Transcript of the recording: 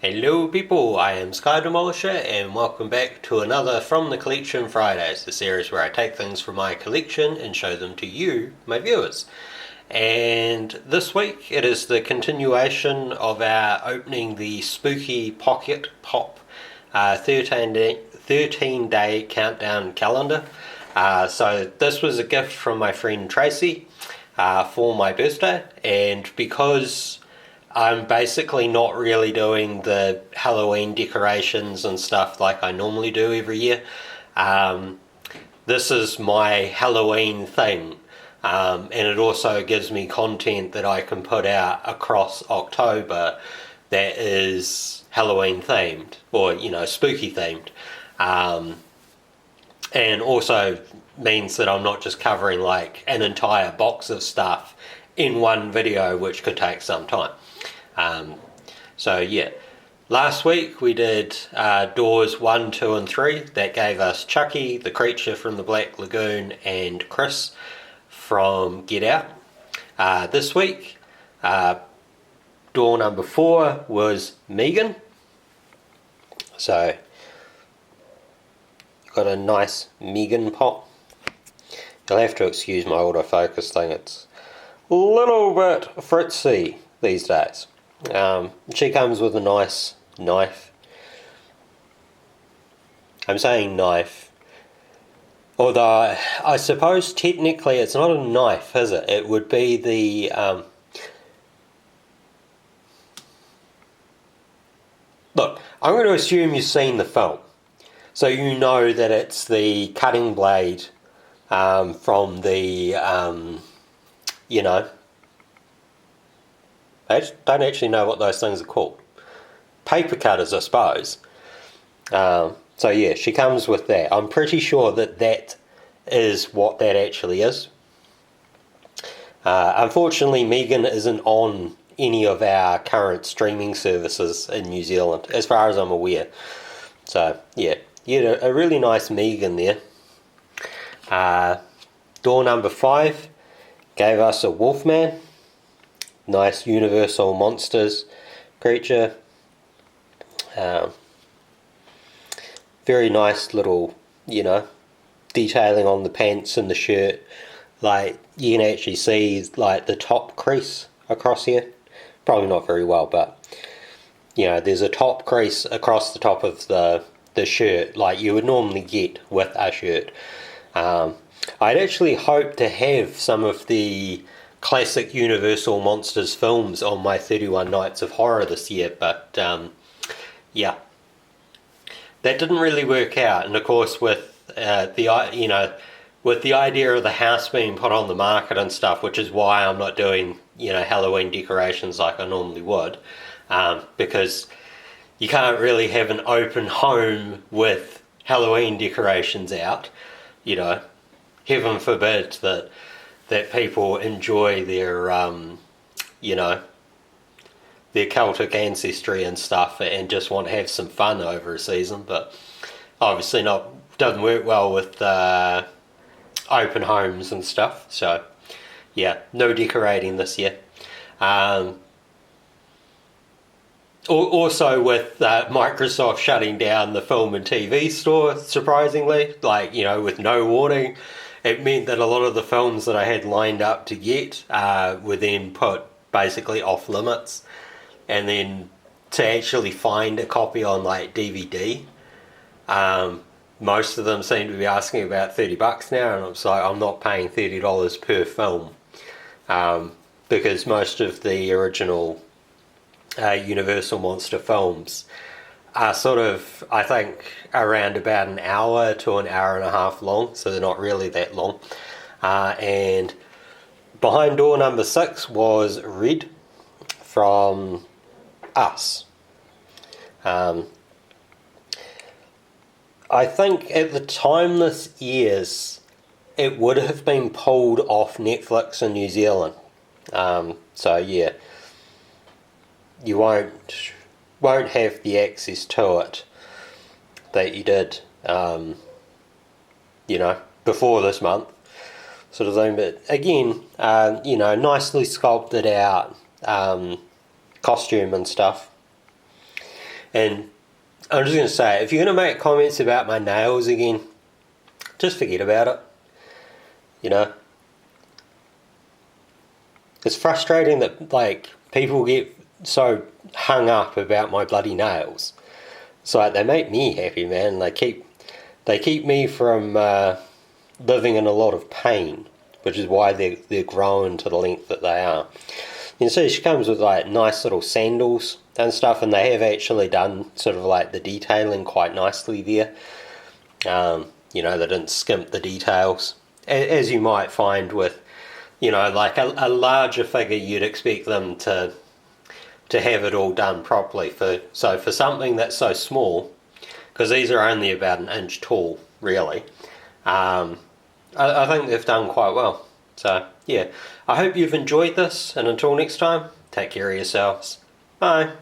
Hello people, I am Sky Demolisher and welcome back to another From the Collection Fridays, the series where I take things from my collection and show them to you, my viewers. And this week it is the continuation of our opening the Spooky Pocket Pop 13-day countdown calendar. So this was a gift from my friend Tracy for my birthday, and because I'm basically not really doing the Halloween decorations and stuff like I normally do every year. This is my Halloween thing, and it also gives me content that I can put out across October that is Halloween themed, or spooky themed, and also means that I'm not just covering like an entire box of stuff in one video, which could take some time. So yeah, last week we did doors 1, 2 and 3. That gave us Chucky, the creature from the Black Lagoon, and Chris from Get Out. This week, door number 4 was Megan. So got a nice Megan pop. You'll have to excuse my autofocus thing, it's a little bit fritzy these days. She comes with a nice knife. I'm saying knife, although I suppose technically it's not a knife, is it? It would be the look, I'm going to assume you've seen the film, so you know that it's the cutting blade from the I don't actually know what those things are called. Paper cutters, I suppose. So yeah, she comes with that. I'm pretty sure that that is what that actually is. Unfortunately, Megan isn't on any of our current streaming services in New Zealand, as far as I'm aware. So yeah, a really nice Megan there. Door number 5 gave us a Wolfman. Nice Universal Monsters creature. Very nice little, detailing on the pants and the shirt. Like, you can actually see, like, the top crease across here. Probably not very well, but, there's a top crease across the top of the shirt, like you would normally get with a shirt. I'd actually hoped to have some of the classic Universal Monsters films on my 31 Nights of Horror this year, but yeah, that didn't really work out. And of course, with the idea of the house being put on the market and stuff, which is why I'm not doing Halloween decorations like I normally would, because you can't really have an open home with Halloween decorations out. Heaven forbid that people enjoy their their Celtic ancestry and stuff and just want to have some fun over a season, but obviously doesn't work well with open homes and stuff. So yeah, no decorating this year. Also with Microsoft shutting down the film and TV store, surprisingly, with no warning, it meant that a lot of the films that I had lined up to get were then put basically off limits. And then to actually find a copy on DVD, most of them seem to be asking about $30 now, and I'm like, I'm not paying $30 per film, because most of the original Universal Monster films are sort of, I think, around about an hour to an hour and a half long, so they're not really that long. And behind door number 6 was Red from Us. I think at the time this airs, it would have been pulled off Netflix in New Zealand. So yeah, you won't have the access to it that you did, before this month, sort of thing. But again, nicely sculpted out costume and stuff. And I'm just going to say, if you're going to make comments about my nails again, just forget about it. You know? It's frustrating that, like, people get so hung up about my bloody nails. It's like, they make me happy, man. They keep me from living in a lot of pain, which is why they're growing to the length that they are. You can see she comes with like nice little sandals and stuff, and they have actually done sort of like the detailing quite nicely there. You know, they didn't skimp the details, as you might find with, you know, like a larger figure. You'd expect them to have it all done properly. So for something that's so small, because these are only about an inch tall, really, I think they've done quite well. So yeah, I hope you've enjoyed this, and until next time, take care of yourselves. Bye.